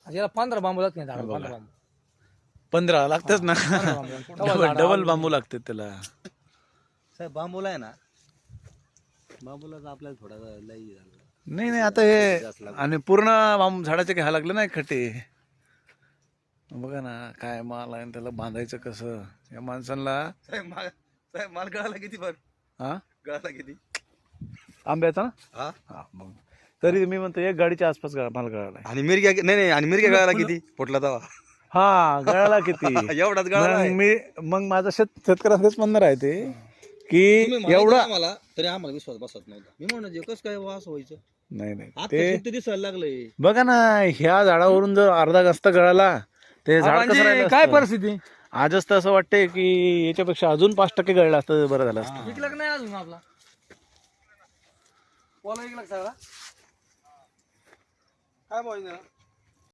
याला 15 बांबू लागते झाड 15 बांबू 15 लागतात ना. 15 बांबू लागतात. डबल बांबू लागतात त्याला. साहेब बांबूला आहे ना, बांबूला आपल्याला थोडा लई झालं. नाही आता हे आणि पूर्ण बांबू झाडाचे घ्यायला लागले ना खटे. बघा ना काय माल आहे त्याला बांधायचं कसं या माणसांना. साहेब माल गळाला किती पण हा गळाला किती आंब्याचा ना. हा हा मग तरी मी म्हणतो एक गाडीच्या आसपास माल गळाला. आणि मिरग्या नाही आणि मिरग्या गळाला किती फुटला तवा हा गळाला किती. एवढाच गळाला मग माझा शेतकऱ्यांनाच म्हणणार आहे ते की एवढा आम्हाला तरी आम्हाला विश्वास बसत नव्हता. मी म्हणत कसं काय वास व्हायचं. नाही आता दिसायला लागलंय. बघा ना ह्या झाडावरून जर अर्धा गस्त गळाला ते झाड कसं राहिलं काय असतं? परिस्थिती आजच तर असं वाटतंय की याच्यापेक्षा अजून 5% गळलं असतं बरं झालं असतं. विकला नाही अजून आपला पोला 1 लाख सगळा काय पाहिजे